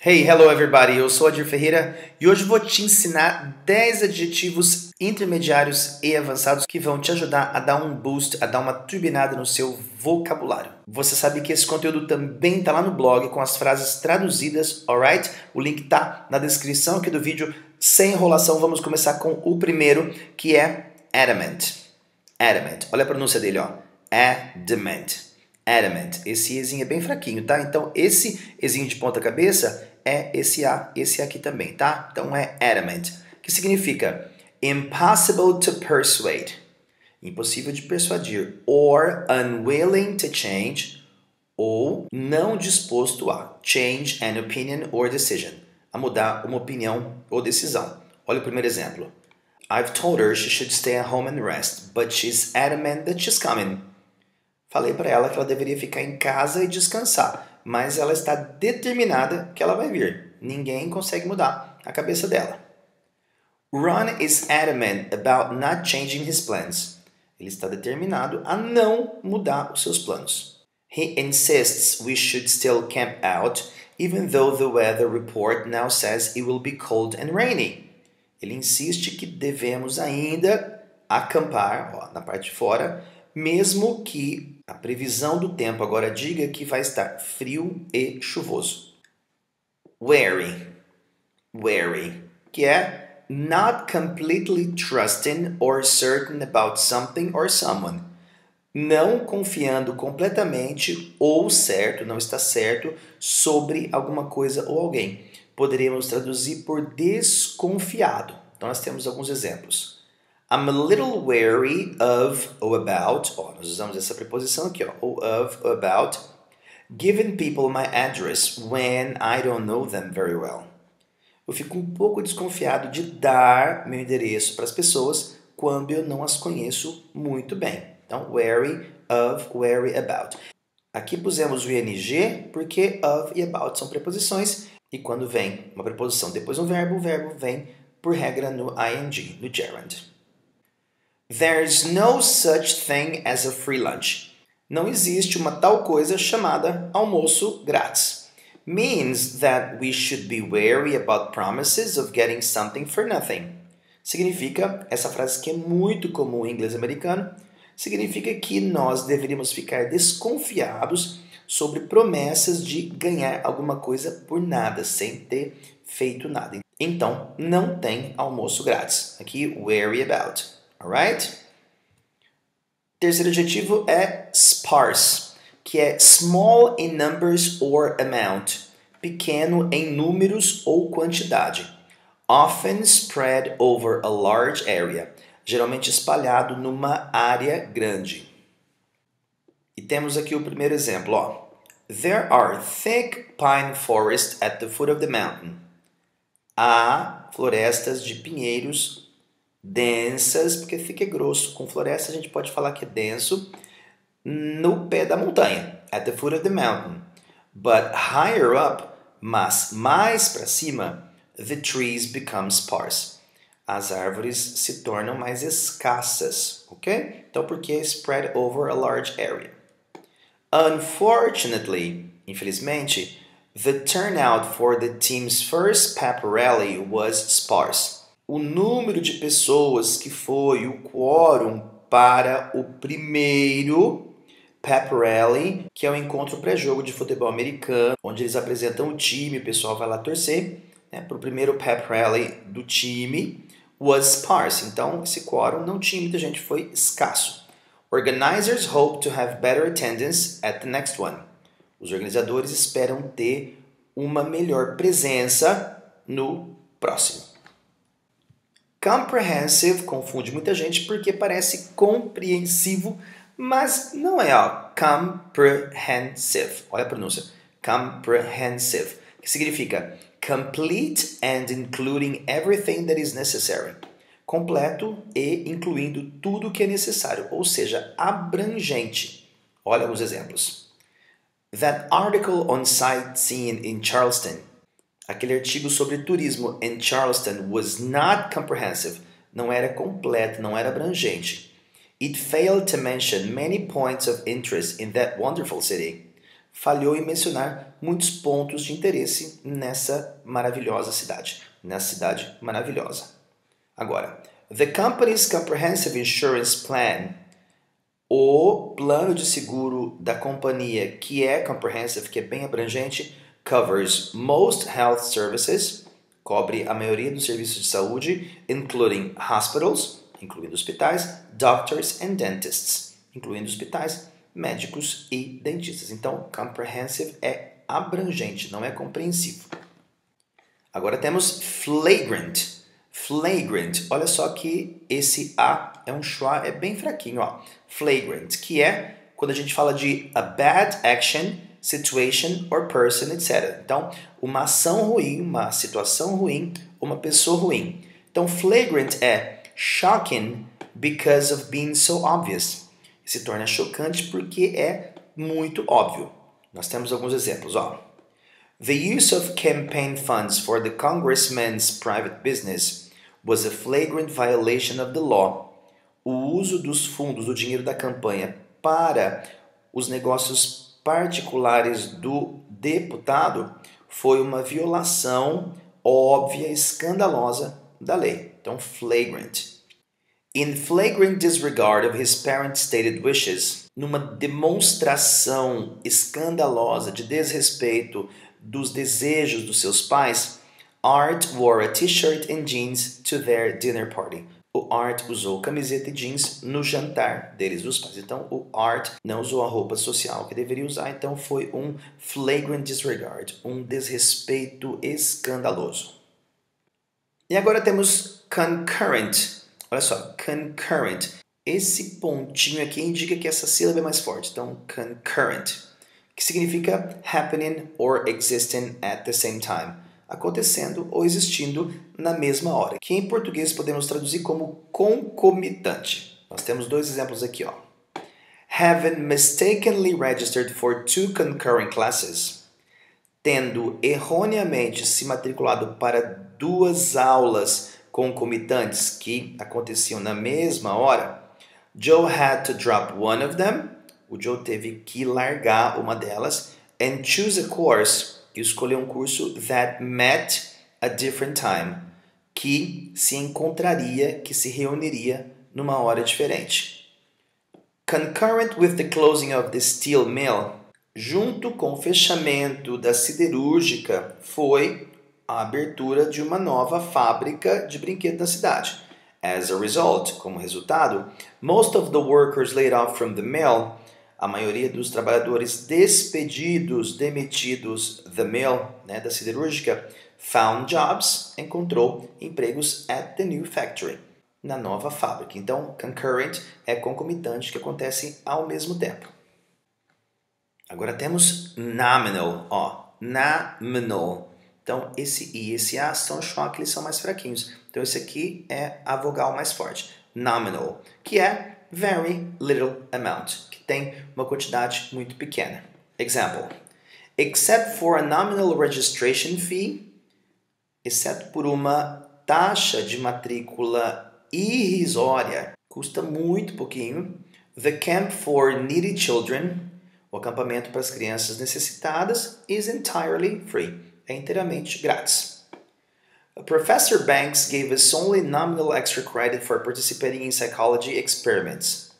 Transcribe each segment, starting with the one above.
Hey, hello everybody! Eu sou Adir Ferreira e hoje vou te ensinar 10 adjetivos intermediários e avançados que vão te ajudar a dar um boost, a dar uma turbinada no seu vocabulário. Você sabe que esse conteúdo também está lá no blog com as frases traduzidas, alright? O link está na descrição aqui do vídeo. Sem enrolação, vamos começar com o primeiro, que é adamant. Adamant. Olha a pronúncia dele, ó. Adamant. Adamant. Esse ezinho é bem fraquinho, tá? Então, esse ezinho de ponta cabeça é esse A, esse aqui também, tá? Então, é adamant, que significa impossible to persuade, impossível de persuadir, or unwilling to change, ou não disposto a change an opinion or decision, a mudar uma opinião ou decisão. Olha o primeiro exemplo. I've told her she should stay at home and rest, but she's adamant that she's coming. Falei para ela que ela deveria ficar em casa e descansar, mas ela está determinada que ela vai vir. Ninguém consegue mudar a cabeça dela. Ron is adamant about not changing his plans. Ele está determinado a não mudar os seus planos. He insists we should still camp out, even though the weather report now says it will be cold and rainy. Ele insiste que devemos ainda acampar, ó, na parte de fora, mesmo que a previsão do tempo agora diga que vai estar frio e chuvoso. Wary, que é not completely trusting or certain about something or someone. Não confiando completamente ou certo, não está certo, sobre alguma coisa ou alguém. Poderíamos traduzir por desconfiado. Então, nós temos alguns exemplos. I'm a little wary of ou about, ó, nós usamos essa preposição aqui, ó, of, ou about, giving people my address when I don't know them very well. Eu fico um pouco desconfiado de dar meu endereço para as pessoas quando eu não as conheço muito bem. Então, wary of, wary about. Aqui pusemos o ing porque of e about são preposições e quando vem uma preposição depois um verbo, o verbo vem por regra no ing, no gerund. There's no such thing as a free lunch. Não existe uma tal coisa chamada almoço grátis. Means that we should be wary about promises of getting something for nothing. Significa, essa frase que é muito comum em inglês americano, significa que nós deveríamos ficar desconfiados sobre promessas de ganhar alguma coisa por nada, sem ter feito nada. Então, não tem almoço grátis. Aqui, wary about. Alright? Terceiro adjetivo é sparse, que é small in numbers or amount, pequeno em números ou quantidade. Often spread over a large area, geralmente espalhado numa área grande. E temos aqui o primeiro exemplo, ó. There are thick pine forests at the foot of the mountain. Há florestas de pinheiros densas, porque thick é grosso. Com floresta a gente pode falar que é denso no pé da montanha, at the foot of the mountain. But higher up, mas mais para cima, the trees become sparse. As árvores se tornam mais escassas, ok? Então, porque spread over a large area. Unfortunately, infelizmente, the turnout for the team's first pep rally was sparse. O número de pessoas que foi o quórum para o primeiro pep rally, que é um encontro pré-jogo de futebol americano, onde eles apresentam o time, o pessoal vai lá torcer, né, para o primeiro pep rally do time, was sparse. Então, esse quórum não tinha muita gente, foi escasso. Organizers hope to have better attendance at the next one. Os organizadores esperam ter uma melhor presença no próximo. Comprehensive confunde muita gente porque parece compreensivo, mas não é, ó. Comprehensive. Olha a pronúncia. Comprehensive. Que significa complete and including everything that is necessary. Completo e incluindo tudo que é necessário, ou seja, abrangente. Olha alguns exemplos. That article on sightseeing in Charleston. Aquele artigo sobre turismo em Charleston was not comprehensive. Não era completo, não era abrangente. It failed to mention many points of interest in that wonderful city. falhou em mencionar muitos pontos de interesse nessa maravilhosa cidade, nessa cidade maravilhosa. Agora, the company's comprehensive insurance plan, o plano de seguro da companhia, que é comprehensive, que é bem abrangente, covers most health services, cobre a maioria dos serviços de saúde, including hospitals, incluindo hospitais, doctors and dentists, incluindo hospitais, médicos e dentistas. Então, comprehensive é abrangente, não é compreensivo. Agora temos flagrant. Flagrant, olha só que esse A é um schwa, é bem fraquinho, ó. Flagrant, que é quando a gente fala de a bad action, situation or person, etc. Então, uma ação ruim, uma situação ruim, uma pessoa ruim. Então, flagrant é shocking because of being so obvious. Se torna chocante porque é muito óbvio. Nós temos alguns exemplos, ó. The use of campaign funds for the congressman's private business was a flagrant violation of the law. O uso dos fundos, do dinheiro da campanha para os negócios particulares do deputado foi uma violação óbvia, escandalosa da lei. Então, flagrant. In flagrant disregard of his parents' stated wishes, numa demonstração escandalosa de desrespeito dos desejos dos seus pais, Art wore a t-shirt and jeans to their dinner party. O Art usou camiseta e jeans no jantar deles, dos pais. Então, o Art não usou a roupa social que deveria usar, então foi um flagrant disregard, um desrespeito escandaloso. E agora temos concurrent. Olha só, concurrent. Esse pontinho aqui indica que essa sílaba é mais forte. Então, concurrent, que significa happening or existing at the same time. Acontecendo ou existindo na mesma hora. Que em português podemos traduzir como concomitante. Nós temos dois exemplos aqui, ó. Having mistakenly registered for 2 concurrent classes. Tendo erroneamente se matriculado para 2 aulas concomitantes que aconteciam na mesma hora, Joe had to drop one of them. O Joe teve que largar uma delas and choose a course, e escolher um curso that met a different time, que se encontraria, que se reuniria numa hora diferente. Concurrent with the closing of the steel mill, junto com o fechamento da siderúrgica, foi a abertura de uma nova fábrica de brinquedos na cidade. As a result, como resultado, most of the workers laid off from the mill, a maioria dos trabalhadores despedidos, demitidos da mill, né, da siderúrgica, found jobs, encontrou empregos at the new factory, na nova fábrica. Então, concurrent é concomitante, que acontece ao mesmo tempo. Agora temos nominal, ó, nominal. Então, esse I e esse A são choque, eles são mais fraquinhos. Então, esse aqui é a vogal mais forte. Nominal, que é very little amount, que tem uma quantidade muito pequena. Example. Except for a nominal registration fee, exceto por uma taxa de matrícula irrisória, custa muito pouquinho. The camp for needy children, o acampamento para as crianças necessitadas, is entirely free. É inteiramente grátis. Professor Banks gave us only nominal extra credit for participating in psychology experiments.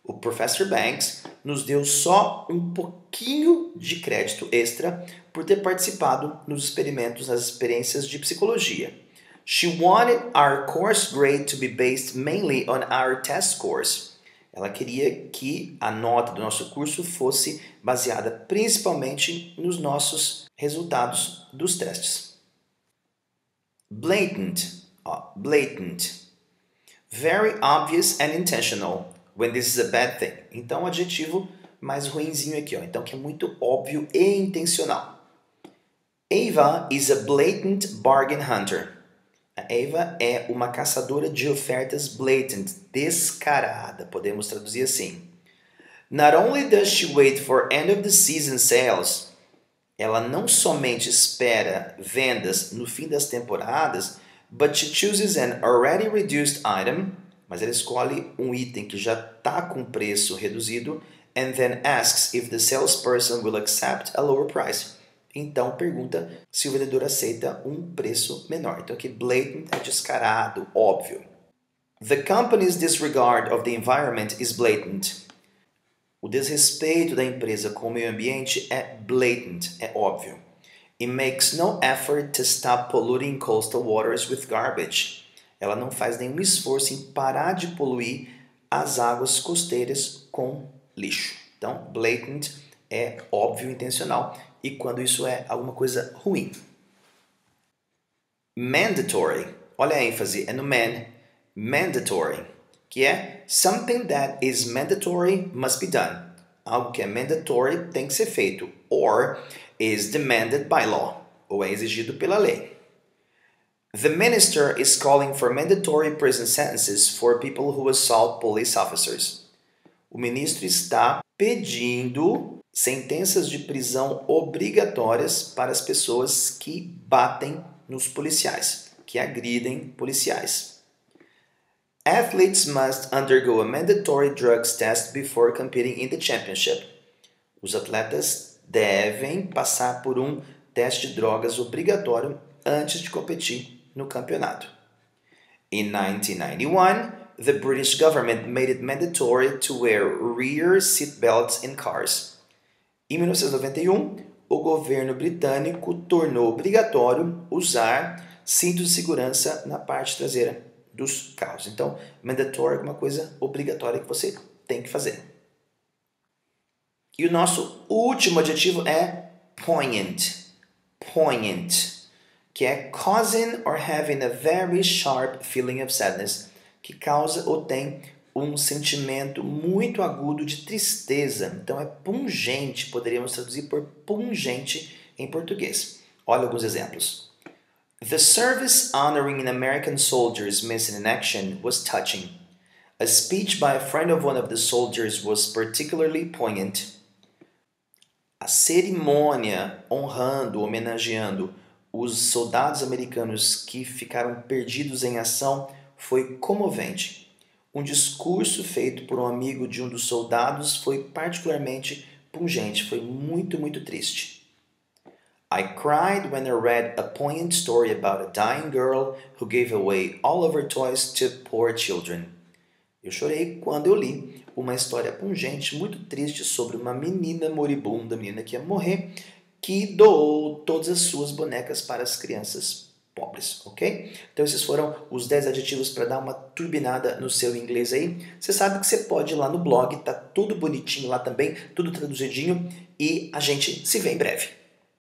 O Professor Banks nos deu só um pouquinho de crédito extra por ter participado nos experimentos, nas experiências de psicologia. She wanted our course grade to be based mainly on our test scores. Ela queria que a nota do nosso curso fosse baseada principalmente nos nossos resultados dos testes. Blatant, ó, blatant. Very obvious and intentional when this is a bad thing. Então, adjetivo mais ruinzinho aqui, ó. Então, que é muito óbvio e intencional. Ava is a blatant bargain hunter. A Ava é uma caçadora de ofertas blatant, descarada, podemos traduzir assim. Not only does she wait for end of the season sales, ela não somente espera vendas no fim das temporadas, but she chooses an already reduced item, mas ela escolhe um item que já está com preço reduzido, and then asks if the salesperson will accept a lower price. Então pergunta se o vendedor aceita um preço menor. Então aqui blatant é descarado, óbvio. The company's disregard of the environment is blatant. O desrespeito da empresa com o meio ambiente é blatant, é óbvio. It makes no effort to stop polluting coastal waters with garbage. Ela não faz nenhum esforço em parar de poluir as águas costeiras com lixo. Então, blatant é óbvio, intencional, e quando isso é alguma coisa ruim. Mandatory, olha a ênfase, é no man. Mandatory, que é something that is mandatory must be done. Algo que é mandatory tem que ser feito. Or is demanded by law, ou é exigido pela lei. The minister is calling for mandatory prison sentences for people who assault police officers. O ministro está pedindo sentenças de prisão obrigatórias para as pessoas que batem nos policiais, que agridem policiais. Athletes must undergo a mandatory drugs test before competing in the championship. Os atletas devem passar por um teste de drogas obrigatório antes de competir no campeonato. In 1991, the British government made it mandatory to wear rear seat belts in cars. Em 1991, o governo britânico tornou obrigatório usar cintos de segurança na parte traseira dos carros. Então, mandatory é uma coisa obrigatória que você tem que fazer. E o nosso último adjetivo é poignant. Poignant, que é causing or having a very sharp feeling of sadness, que causa ou tem um sentimento muito agudo de tristeza. Então é pungente, poderíamos traduzir por pungente em português. Olha alguns exemplos. The service honoring American soldiers missing in action was touching. A speech by a friend of one of the soldiers was particularly poignant. A cerimônia honrando, homenageando os soldados americanos que ficaram perdidos em ação foi comovente. Um discurso feito por um amigo de um dos soldados foi particularmente pungente, foi muito, muito triste. I cried when I read a poignant story about a dying girl who gave away all of her toys to poor children. Eu chorei quando eu li uma história pungente, muito triste, sobre uma menina moribunda, menina que ia morrer, que doou todas as suas bonecas para as crianças pobres, ok? Então esses foram os 10 adjetivos para dar uma turbinada no seu inglês aí. Você sabe que você pode ir lá no blog, tá tudo bonitinho lá também, tudo traduzidinho, e a gente se vê em breve.